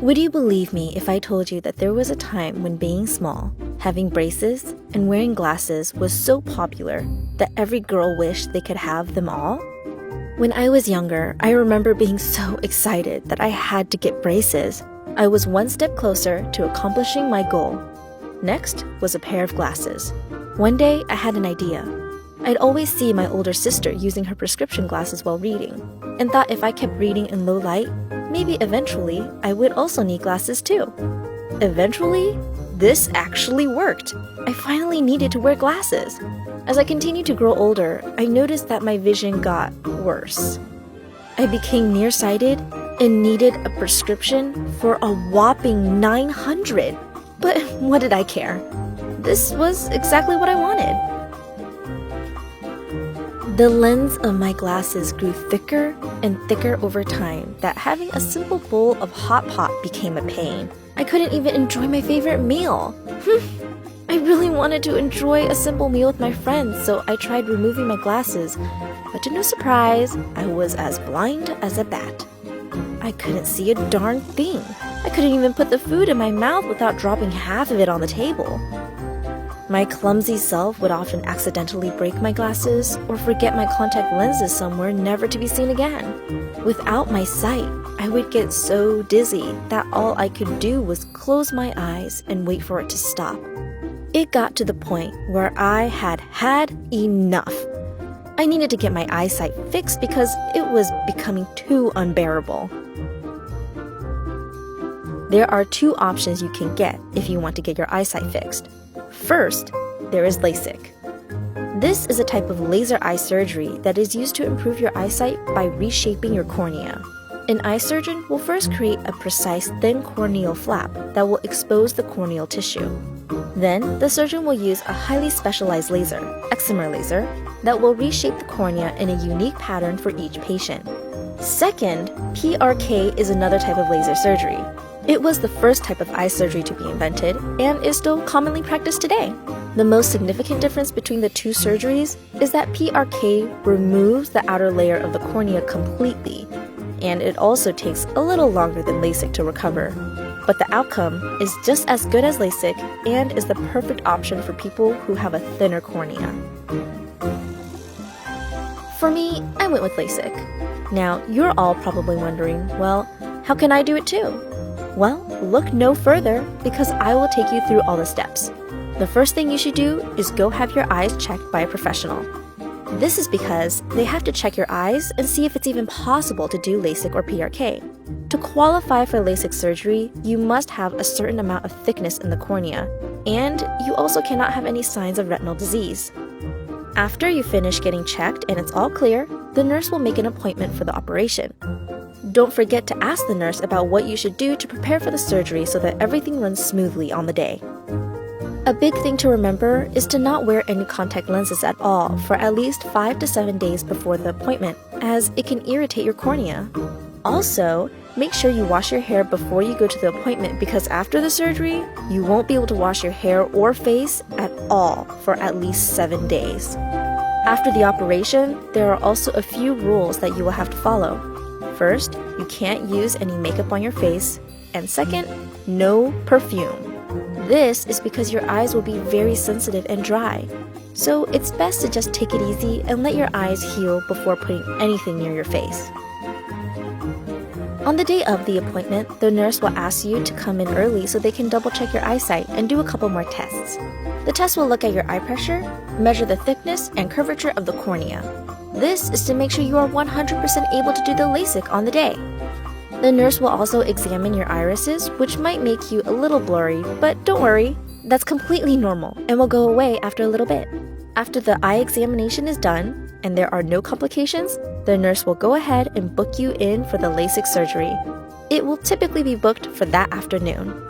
Would you believe me if I told you that there was a time when being small, having braces, and wearing glasses was so popular that every girl wished they could have them all? When I was younger, I remember being so excited that I had to get braces. I was one step closer to accomplishing my goal. Next was a pair of glasses. One day, I had an idea. I'd always see my older sister using her prescription glasses while reading, and thought if I kept reading in low light, maybe eventually I would also need glasses too. Eventually, this actually worked. I finally needed to wear glasses. As I continued to grow older, I noticed that my vision got worse. I became nearsighted and needed a prescription for a whopping $900. But what did I care? This was exactly what I wanted. The lens of my glasses grew thicker and thicker over time that having a simple bowl of hot pot became a pain. I couldn't even enjoy my favorite meal. I really wanted to enjoy a simple meal with my friends, so I tried removing my glasses, but to no surprise, I was as blind as a bat. I couldn't see a darn thing. I couldn't even put the food in my mouth without dropping half of it on the table. My clumsy self would often accidentally break my glasses or forget my contact lenses somewhere never to be seen again. Without my sight, I would get so dizzy that all I could do was close my eyes and wait for it to stop. It got to the point where I had enough. I needed to get my eyesight fixed because it was becoming too unbearable. There are two options you can get if you want to get your eyesight fixed. First, there is LASIK. This is a type of laser eye surgery that is used to improve your eyesight by reshaping your cornea. An eye surgeon will first create a precise thin corneal flap that will expose the corneal tissue. Then, the surgeon will use a highly specialized laser, excimer laser, that will reshape the cornea in a unique pattern for each patient. Second, PRK is another type of laser surgery. It was the first type of eye surgery to be invented and is still commonly practiced today. The most significant difference between the two surgeries is that PRK removes the outer layer of the cornea completely, and it also takes a little longer than LASIK to recover. But the outcome is just as good as LASIK and is the perfect option for people who have a thinner cornea. For me, I went with LASIK. Now, you're all probably wondering, well, how can I do it too? Well, look no further because I will take you through all the steps. The first thing you should do is go have your eyes checked by a professional. This is because they have to check your eyes and see if it's even possible to do LASIK or PRK. To qualify for LASIK surgery, you must have a certain amount of thickness in the cornea, and you also cannot have any signs of retinal disease. After you finish getting checked and it's all clear, the nurse will make an appointment for the operation. Don't forget to ask the nurse about what you should do to prepare for the surgery so that everything runs smoothly on the day. A big thing to remember is to not wear any contact lenses at all for at least 5 to 7 days before the appointment, as it can irritate your cornea. Also, make sure you wash your hair before you go to the appointment because after the surgery, you won't be able to wash your hair or face at all for at least 7 days. After the operation, there are also a few rules that you will have to follow. First, you can't use any makeup on your face, and second, no perfume. This is because your eyes will be very sensitive and dry, so it's best to just take it easy and let your eyes heal before putting anything near your face. On the day of the appointment, the nurse will ask you to come in early so they can double check your eyesight and do a couple more tests. The test will look at your eye pressure, measure the thickness and curvature of the cornea. This is to make sure you are 100% able to do the LASIK on the day. The nurse will also examine your irises, which might make you a little blurry, but don't worry, that's completely normal and will go away after a little bit. After the eye examination is done and there are no complications, the nurse will go ahead and book you in for the LASIK surgery. It will typically be booked for that afternoon.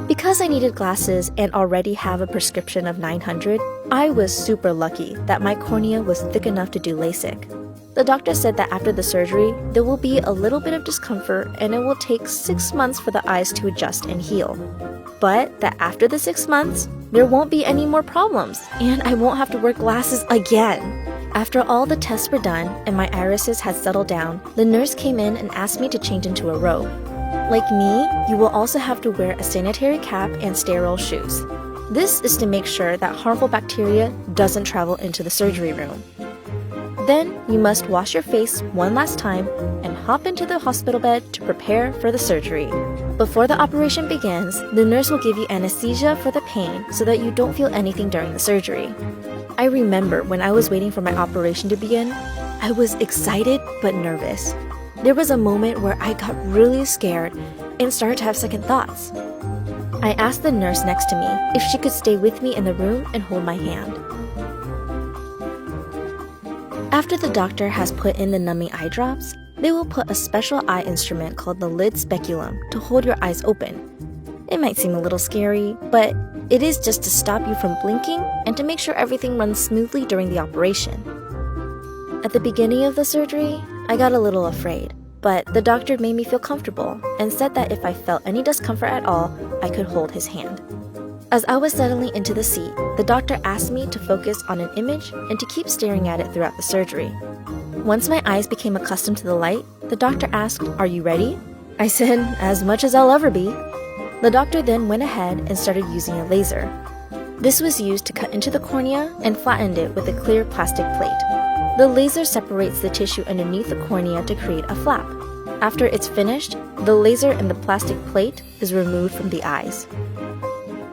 Because I needed glasses and already have a prescription of $900, I was super lucky that my cornea was thick enough to do LASIK. The doctor said that after the surgery, there will be a little bit of discomfort and it will take 6 months for the eyes to adjust and heal. But that after the 6 months, there won't be any more problems and I won't have to wear glasses again. After all the tests were done and my irises had settled down, the nurse came in and asked me to change into a robe. Like me, you will also have to wear a sanitary cap and sterile shoes. This is to make sure that harmful bacteria doesn't travel into the surgery room. Then you must wash your face one last time and hop into the hospital bed to prepare for the surgery. Before the operation begins, the nurse will give you anesthesia for the pain so that you don't feel anything during the surgery. I remember when I was waiting for my operation to begin, I was excited but nervous. There was a moment where I got really scared and started to have second thoughts. I asked the nurse next to me if she could stay with me in the room and hold my hand. After the doctor has put in the numbing eye drops, they will put a special eye instrument called the lid speculum to hold your eyes open. It might seem a little scary, but it is just to stop you from blinking and to make sure everything runs smoothly during the operation. At the beginning of the surgery, I got a little afraid, but the doctor made me feel comfortable and said that if I felt any discomfort at all, I could hold his hand. As I was settling into the seat, the doctor asked me to focus on an image and to keep staring at it throughout the surgery. Once my eyes became accustomed to the light, the doctor asked, "Are you ready?" I said, "As much as I'll ever be." The doctor then went ahead and started using a laser. This was used to cut into the cornea and flattened it with a clear plastic plate. The laser separates the tissue underneath the cornea to create a flap. After it's finished, the laser and the plastic plate is removed from the eyes.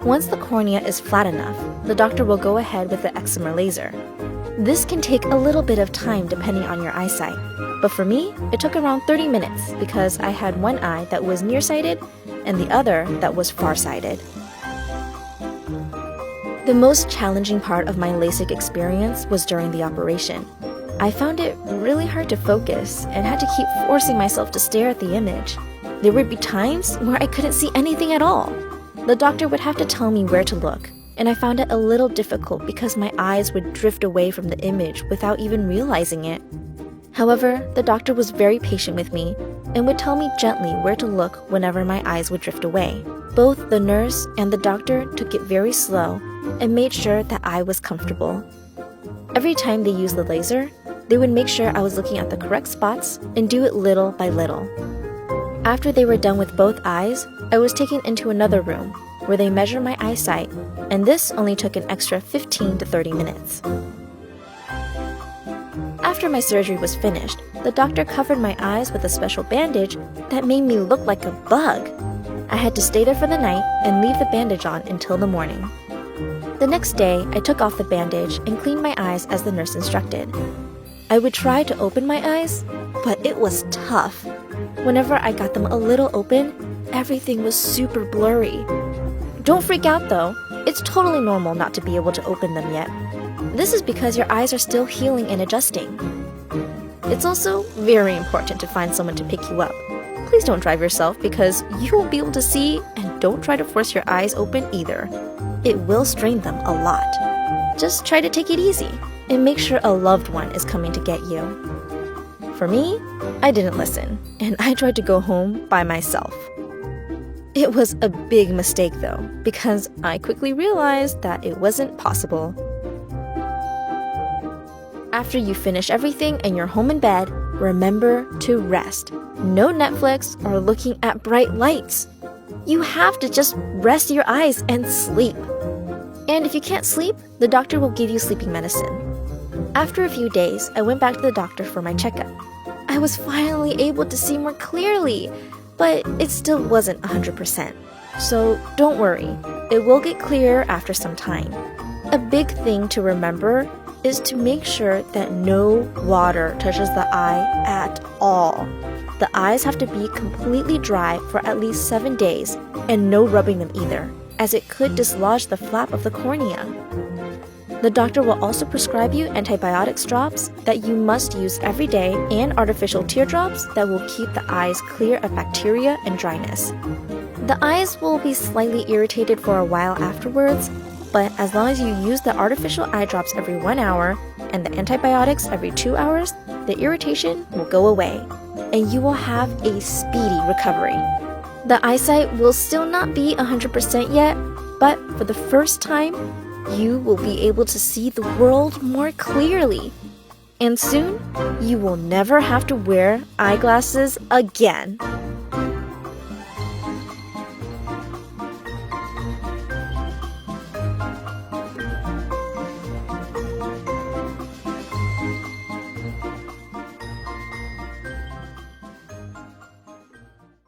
Once the cornea is flat enough, the doctor will go ahead with the excimer laser. This can take a little bit of time depending on your eyesight, but for me, it took around 30 minutes because I had one eye that was nearsighted and the other that was farsighted. The most challenging part of my LASIK experience was during the operation. I found it really hard to focus and had to keep forcing myself to stare at the image. There would be times where I couldn't see anything at all. The doctor would have to tell me where to look, and I found it a little difficult because my eyes would drift away from the image without even realizing it. However, the doctor was very patient with me and would tell me gently where to look whenever my eyes would drift away. Both the nurse and the doctor took it very slow and made sure that I was comfortable. Every time they used the laser, they would make sure I was looking at the correct spots and do it little by little. After they were done with both eyes, I was taken into another room where they measured my eyesight, and this only took an extra 15 to 30 minutes. After my surgery was finished, the doctor covered my eyes with a special bandage that made me look like a bug. I had to stay there for the night and leave the bandage on until the morning. The next day, I took off the bandage and cleaned my eyes as the nurse instructed. I would try to open my eyes, but it was tough. Whenever I got them a little open, everything was super blurry. Don't freak out though, it's totally normal not to be able to open them yet. This is because your eyes are still healing and adjusting. It's also very important to find someone to pick you up. Please don't drive yourself because you won't be able to see, and don't try to force your eyes open either. It will strain them a lot. Just try to take it easy and make sure a loved one is coming to get you. For me, I didn't listen, and I tried to go home by myself. It was a big mistake though, because I quickly realized that it wasn't possible. After you finish everything and you're home in bed, remember to rest. No Netflix or looking at bright lights. You have to just rest your eyes and sleep. And if you can't sleep, the doctor will give you sleeping medicine. After a few days, I went back to the doctor for my checkup. I was finally able to see more clearly, but it still wasn't 100%. So don't worry, it will get clearer after some time. A big thing to remember is to make sure that no water touches the eye at all. The eyes have to be completely dry for at least 7 days, and no rubbing them either, as it could dislodge the flap of the cornea. The doctor will also prescribe you antibiotics drops that you must use every day and artificial teardrops that will keep the eyes clear of bacteria and dryness. The eyes will be slightly irritated for a while afterwards, but as long as you use the artificial eye drops every 1 hour and the antibiotics every 2 hours, the irritation will go away, and you will have a speedy recovery. The eyesight will still not be 100% yet, but for the first time, you will be able to see the world more clearly. And soon, you will never have to wear eyeglasses again.